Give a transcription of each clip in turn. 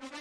Welcome,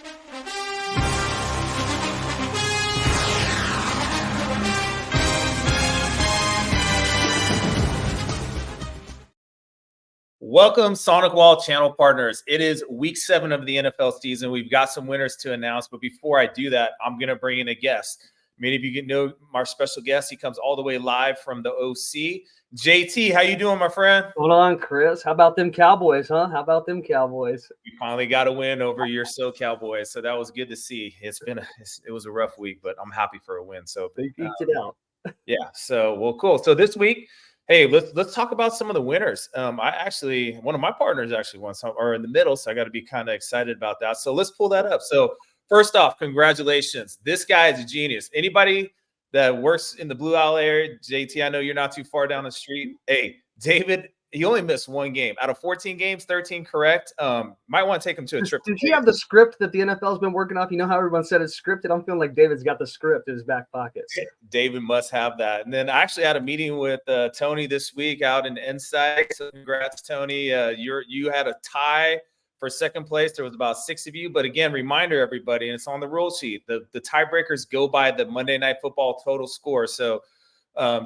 SonicWall channel partners. It is week 7 of the NFL season. We've got some winners to announce, but before I do that, I'm going to bring in a guest. Many of you know our special guest. He comes all the way live from the OC. JT, how you doing, my friend? Hold on, Chris. How about them Cowboys, huh? How about them Cowboys? We finally got a win over your Cowboys, so that was good to see. It was a rough week, but I'm happy for a win. So they eked it out. Yeah. So cool. So this week, hey, let's talk about some of the winners. One of my partners actually won some, or in the middle, so I got to be kind of excited about that. So let's pull that up. So first off, congratulations. This guy is a genius. Anybody that works in the Blue Owl area, JT, I know you're not too far down the street. Hey, David, he only missed one game out of 14 games, 13 correct. Might want to take him to a trip. Did he have the script that the NFL's been working off? You know how everyone said it's scripted? I'm feeling like David's got the script in his back pocket. David must have that. And then I actually had a meeting with Tony this week out in Insight. So congrats, Tony. You had a tie for second place. There was about 6 of you. But again, reminder, everybody, and it's on the rule sheet, the tiebreakers go by the Monday Night Football total score. So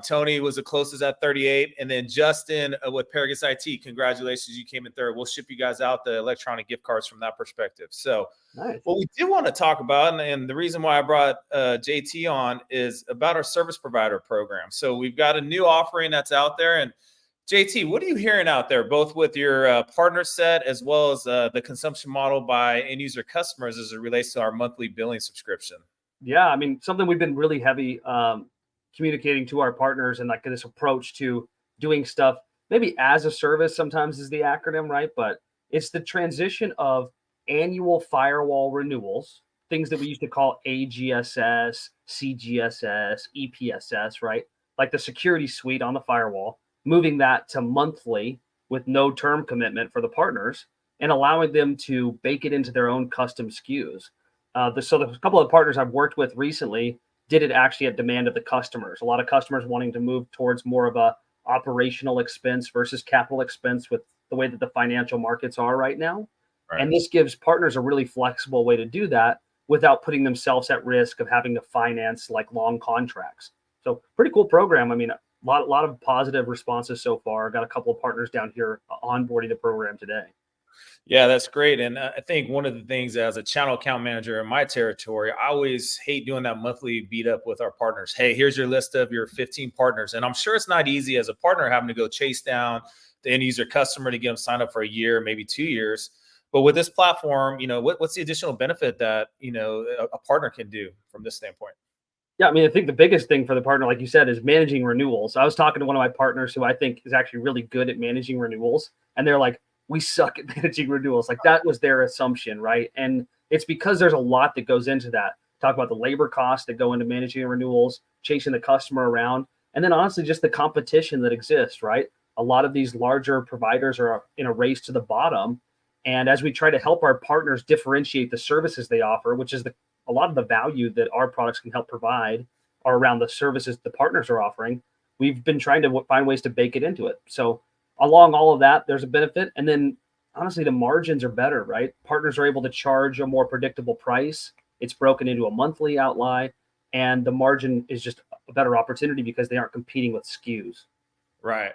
Tony was the closest at 38. And then Justin with Paragus IT, congratulations. You came in third. We'll ship you guys out the electronic gift cards from that perspective. So nice. What we did want to talk about, and the reason why I brought JT on, is about our service provider program. So we've got a new offering that's out there. And JT, what are you hearing out there, both with your partner set as well as the consumption model by end user customers as it relates to our monthly billing subscription? Yeah, I mean, something we've been really heavy communicating to our partners, and like this approach to doing stuff maybe as a service sometimes is the acronym, right? But it's the transition of annual firewall renewals, things that we used to call AGSS, CGSS, EPSS, right? Like the security suite on the firewall, moving that to monthly with no term commitment for the partners and allowing them to bake it into their own custom SKUs. So the couple of partners I've worked with recently did it actually at demand of the customers. A lot of customers wanting to move towards more of a operational expense versus capital expense with the way that the financial markets are right now. Right. And this gives partners a really flexible way to do that without putting themselves at risk of having to finance like long contracts. So pretty cool program. I mean, a lot of positive responses so far. Got a couple of partners down here onboarding the program today. Yeah, that's great. And I think one of the things as a channel account manager in my territory, I always hate doing that monthly beat up with our partners. Hey, here's your list of your 15 partners. And I'm sure it's not easy as a partner having to go chase down the end user customer to get them signed up for a year, maybe 2 years. But with this platform, what's the additional benefit that, a partner can do from this standpoint? Yeah, I mean, I think the biggest thing for the partner, like you said, is managing renewals. I was talking to one of my partners who I think is actually really good at managing renewals. And they're like, we suck at managing renewals. Like that was their assumption, right? And it's because there's a lot that goes into that. Talk about the labor costs that go into managing renewals, chasing the customer around, and then honestly, just the competition that exists, right? A lot of these larger providers are in a race to the bottom. And as we try to help our partners differentiate the services they offer, which is a lot of the value that our products can help provide are around the services the partners are offering, we've been trying to find ways to bake it into it. So along all of that, there's a benefit. And then honestly, the margins are better, right? Partners are able to charge a more predictable price. It's broken into a monthly outlay, and the margin is just a better opportunity because they aren't competing with SKUs. Right.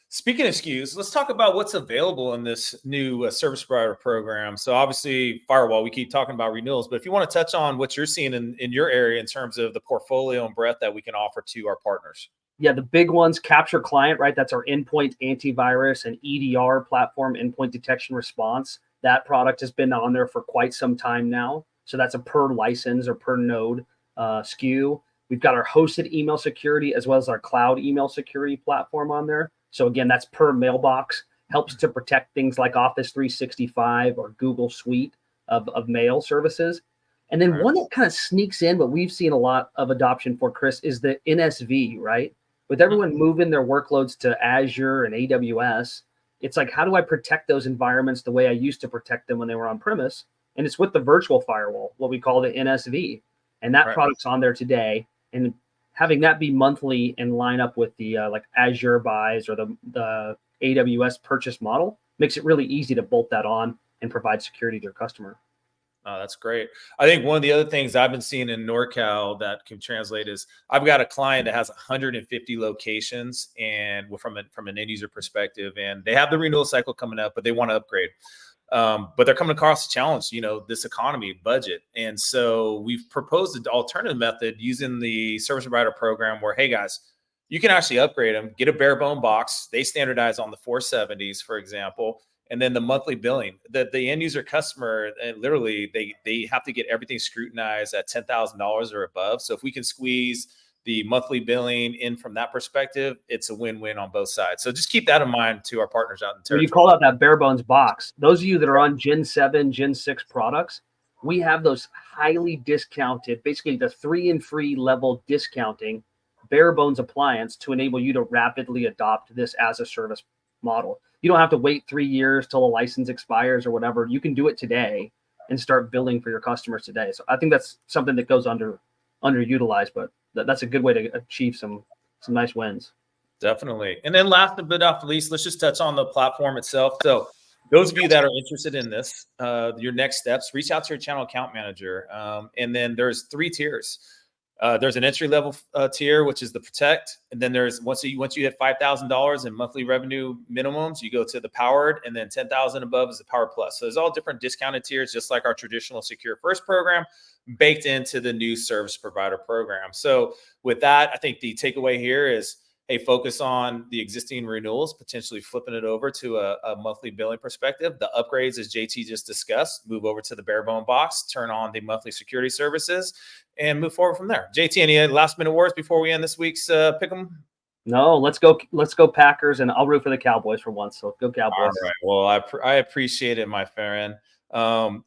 Speaking of SKUs, let's talk about what's available in this new service provider program. So obviously, firewall, we keep talking about renewals, but if you want to touch on what you're seeing in your area in terms of the portfolio and breadth that we can offer to our partners. Yeah, the big ones, Capture Client, right? That's our endpoint antivirus and EDR platform, endpoint detection response. That product has been on there for quite some time now. So that's a per license or per node SKU. We've got our hosted email security as well as our cloud email security platform on there. So again, that's per mailbox, helps to protect things like Office 365 or Google Suite of mail services. And then one that kind of sneaks in, but we've seen a lot of adoption for, Chris, is the NSV, right? With everyone moving their workloads to Azure and AWS, it's like, how do I protect those environments the way I used to protect them when they were on premise? And it's with the virtual firewall, what we call the NSV. And that product's on there today. And having that be monthly and line up with the like Azure buys or the AWS purchase model makes it really easy to bolt that on and provide security to your customer. Oh, that's great. I think one of the other things I've been seeing in NorCal that can translate is I've got a client that has 150 locations, and from an end user perspective, and they have the renewal cycle coming up, but they want to upgrade. But they're coming across a challenge, this economy budget. And so we've proposed an alternative method using the service provider program where, hey guys, you can actually upgrade them, get a bare bone box. They standardize on the 470s, for example. And then the monthly billing, the end user customer, and literally they have to get everything scrutinized at $10,000 or above. So if we can squeeze the monthly billing in from that perspective, it's a win-win on both sides. So just keep that in mind to our partners out in the territory. You call out that bare bones box. Those of you that are on Gen 7, Gen 6 products, we have those highly discounted, basically the 3 and free level discounting bare bones appliance to enable you to rapidly adopt this as a service model. You don't have to wait 3 years till a license expires or whatever. You can do it today and start billing for your customers today. So I think that's something that goes underutilized, but that's a good way to achieve some nice wins. Definitely. And then last but not least, let's just touch on the platform itself. So those of you that are interested in this, your next steps, reach out to your channel account manager. And then there's 3 tiers. There's an entry level tier, which is the Protect. And then there's once you hit $5,000 in monthly revenue minimums, you go to the Powered, and then 10,000 above is the Power Plus. So there's all different discounted tiers, just like our traditional Secure First program, baked into the new service provider program. So with that, I think the takeaway here is, hey, focus on the existing renewals, potentially flipping it over to a monthly billing perspective. The upgrades, as JT just discussed, move over to the bare bone box, turn on the monthly security services, and move forward from there. JT, any last minute words before we end this week's pick 'em? No, let's go Packers, and I'll root for the Cowboys for once. So go Cowboys. All right. Well, I appreciate it, my friend.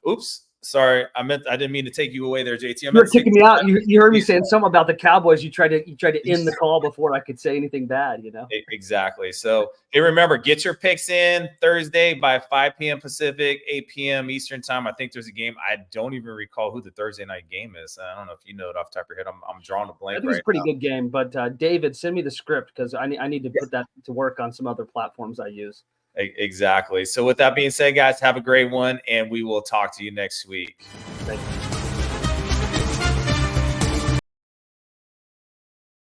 Oops. Sorry, I didn't mean to take you away there, JT. You're kicking me out. You heard me saying something about the Cowboys. You tried to end the call before I could say anything bad, Exactly. So, hey, remember, get your picks in Thursday by 5 p.m. Pacific, 8 p.m. Eastern time. I think there's a game. I don't even recall who the Thursday night game is. I don't know if you know it off the top of your head. I'm drawing a blank. I think it's a pretty good game. But David, send me the script because I need to put that to work on some other platforms I use. Exactly. So with that being said, guys, have a great one, and we will talk to you next week. Thank you.